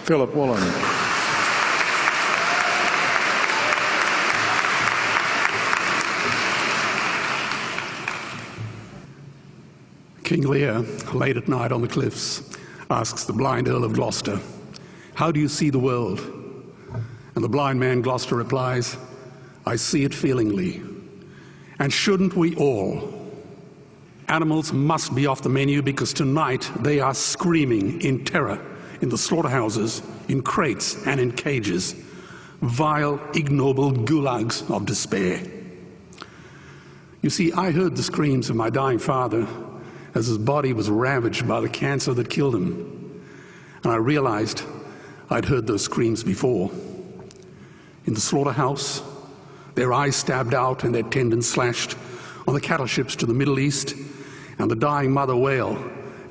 Philip Woolen. King Lear, late at night on the cliffs, asks the blind Earl of Gloucester, "How do you see the world?" And the blind man Gloucester replies, "I see it feelingly. And shouldn't we all? Animals must be off the menu because tonight they are screaming in terror in the slaughterhouses, in crates and in cages, vile, ignoble gulags of despair." You see, I heard the screams of my dying father as his body was ravaged by the cancer that killed him. And I realized I'd heard those screams before. In the slaughterhouse, their eyes stabbed out and their tendons slashed, on the cattle ships to the Middle East, and the dying mother wail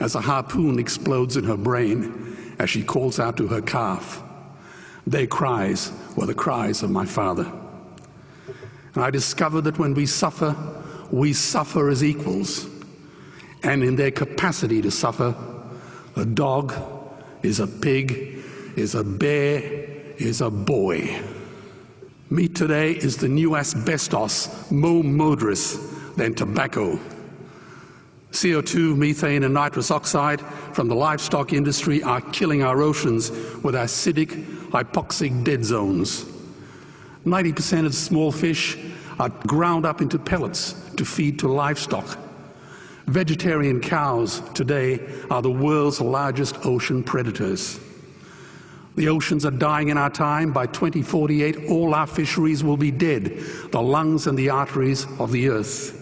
as a harpoon explodes in her brain as she calls out to her calf. Their cries were the cries of my father. And I discovered that when we suffer as equals. And in their capacity to suffer, a dog is a pig, is a bear, is a boy. Meat today is the new asbestos, more murderous than tobacco. CO2, methane and nitrous oxide from the livestock industry are killing our oceans with acidic, hypoxic dead zones. 90% of small fish are ground up into pellets to feed to livestock. Vegetarian cows today are the world's largest ocean predators. The oceans are dying in our time. By 2048, all our fisheries will be dead, the lungs and the arteries of the earth.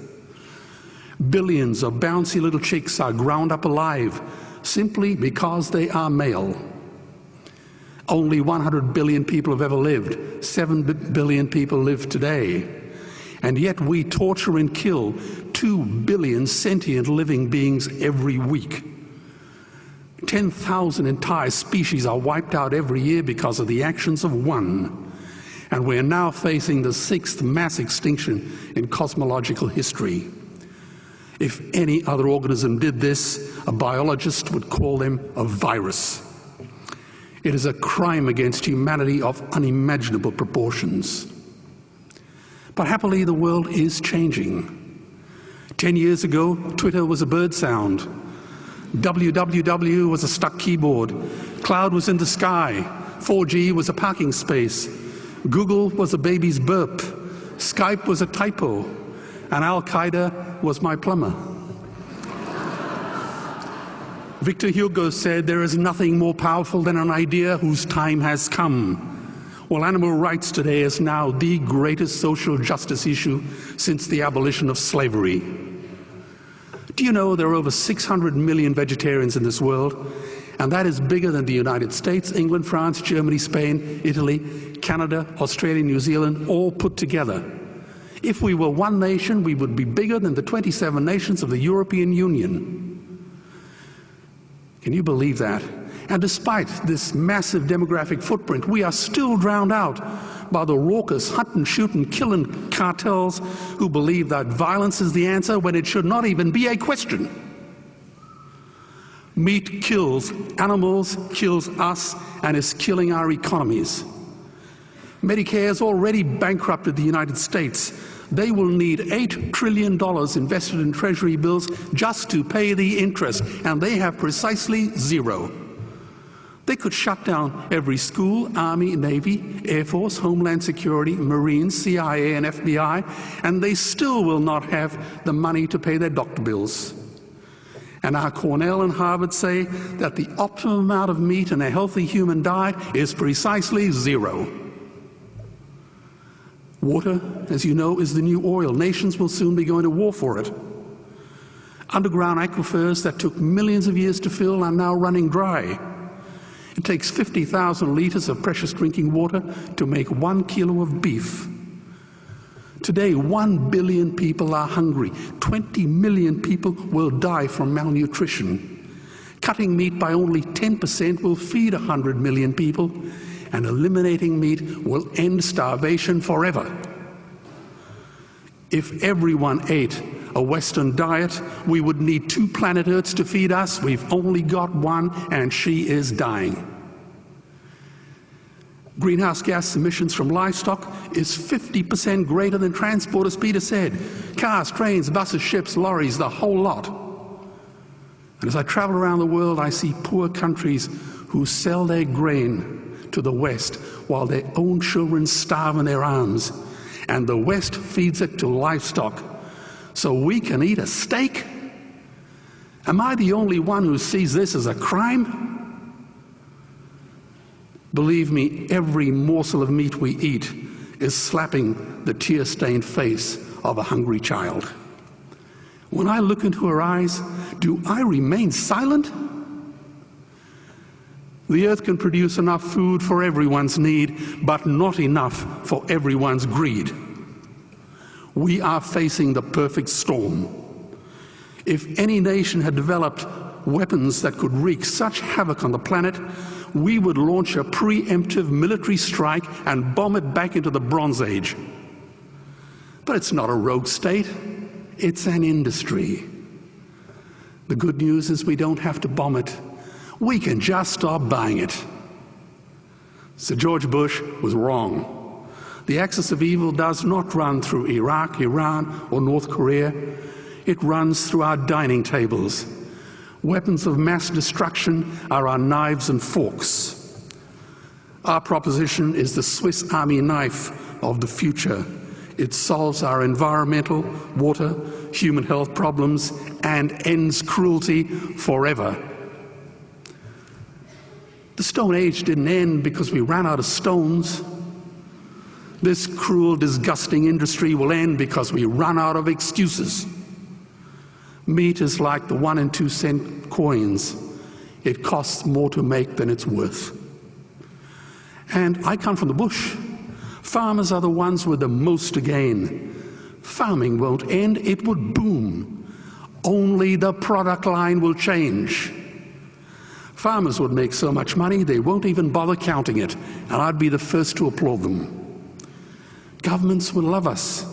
Billions of bouncy little chicks are ground up alive simply because they are male. Only 100 billion people have ever lived. 7 billion people live today. And yet we torture and kill 2 billion sentient living beings every week. 10,000 entire species are wiped out every year because of the actions of one. And we're now facing the 6th mass extinction in cosmological history. If any other organism did this, a biologist would call them a virus. It is a crime against humanity of unimaginable proportions. But happily, the world is changing. 10 years ago, Twitter was a bird sound. www was a stuck keyboard. Cloud was in the sky. 4G was a parking space. Google was a baby's burp. Skype was a typo. And Al-Qaeda was my plumber. Victor Hugo said, "There is nothing more powerful than an idea whose time has come." Well, animal rights today is now the greatest social justice issue since the abolition of slavery. Do you know there are over 600 million vegetarians in this world? And that is bigger than the United States, England, France, Germany, Spain, Italy, Canada, Australia, New Zealand, all put together. If we were one nation, we would be bigger than the 27 nations of the European Union. Can you believe that? And despite this massive demographic footprint, we are still drowned out by the raucous hunt and shoot and killing cartels who believe that violence is the answer when it should not even be a question. Meat kills animals, kills us, and is killing our economies. Medicare has already bankrupted the United States. They will need $8 trillion invested in treasury bills just to pay the interest, and they have precisely zero. They could shut down every school, Army, Navy, Air Force, Homeland Security, Marines, CIA, and FBI, and they still will not have the money to pay their doctor bills. And our Cornell and Harvard say that the optimum amount of meat in a healthy human diet is precisely zero. Water, as you know, is the new oil. Nations will soon be going to war for it. Underground aquifers that took millions of years to fill are now running dry. It takes 50,000 liters of precious drinking water to make 1 kilo of beef. Today, 1 billion people are hungry. 20 million people will die from malnutrition. Cutting meat by only 10% will feed 100 million people, and eliminating meat will end starvation forever. If everyone ate a Western diet, we would need 2 planet Earths to feed us. We've only got one, and she is dying. Greenhouse gas emissions from livestock is 50% greater than transport, as Peter said. Cars, trains, buses, ships, lorries, the whole lot. And as I travel around the world, I see poor countries who sell their grain to the West while their own children starve in their arms. And the West feeds it to livestock so we can eat a steak? Am I the only one who sees this as a crime? Believe me, every morsel of meat we eat is slapping the tear-stained face of a hungry child. When I look into her eyes, do I remain silent? The earth can produce enough food for everyone's need, but not enough for everyone's greed. We are facing the perfect storm. If any nation had developed weapons that could wreak such havoc on the planet, we would launch a preemptive military strike and bomb it back into the Bronze Age. But it's not a rogue state, it's an industry. The good news is we don't have to bomb it. We can just stop buying it. Sir George Bush was wrong. The axis of evil does not run through Iraq, Iran, or North Korea. It runs through our dining tables. Weapons of mass destruction are our knives and forks. Our proposition is the Swiss Army knife of the future. It solves our environmental, water, human health problems and ends cruelty forever. The Stone Age didn't end because we ran out of stones. This cruel, disgusting industry will end because we run out of excuses. Meat is like the 1 and 2 cent coins. It costs more to make than it's worth. And I come from the bush. Farmers are the ones with the most to gain. Farming won't end, it would boom. Only the product line will change. Farmers would make so much money they won't even bother counting it, and I'd be the first to applaud them. Governments would love us.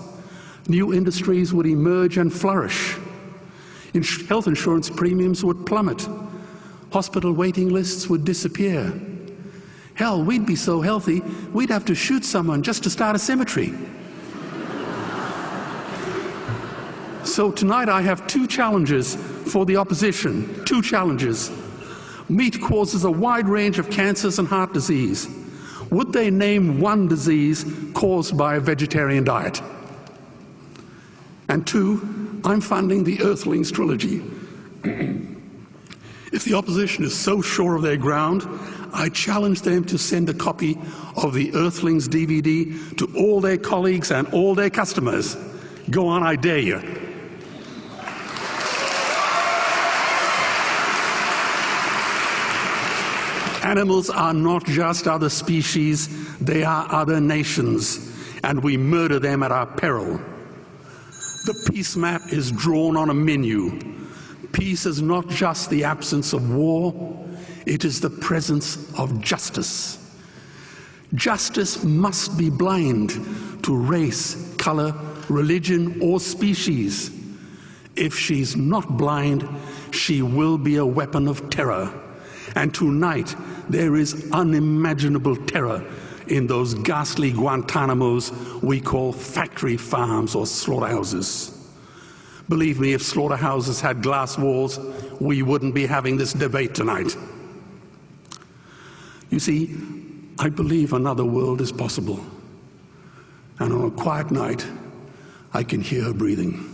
New industries would emerge and flourish. Health insurance premiums would plummet. Hospital waiting lists would disappear. Hell, we'd be so healthy, we'd have to shoot someone just to start a cemetery. So tonight I have 2 challenges for the opposition. 2 challenges. Meat causes a wide range of cancers and heart disease. Would they name one disease caused by a vegetarian diet? And 2, I'm funding the Earthlings trilogy. If the opposition is so sure of their ground, I challenge them to send a copy of the Earthlings DVD to all their colleagues and all their customers. Go on, I dare you. Animals are not just other species, they are other nations, and we murder them at our peril. The peace map is drawn on a menu. Peace is not just the absence of war, it is the presence of justice. Justice must be blind to race, color, religion, or species. If she's not blind, she will be a weapon of terror. And tonight, there is unimaginable terror in those ghastly Guantanamos we call factory farms or slaughterhouses. Believe me, if slaughterhouses had glass walls, we wouldn't be having this debate tonight. You see, I believe another world is possible. And on a quiet night, I can hear her breathing.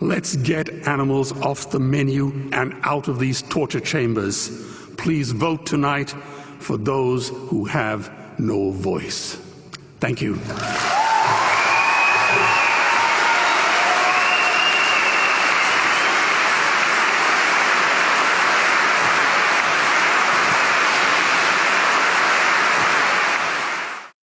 Let's get animals off the menu and out of these torture chambers. Please vote tonight for those who have no voice. Thank you.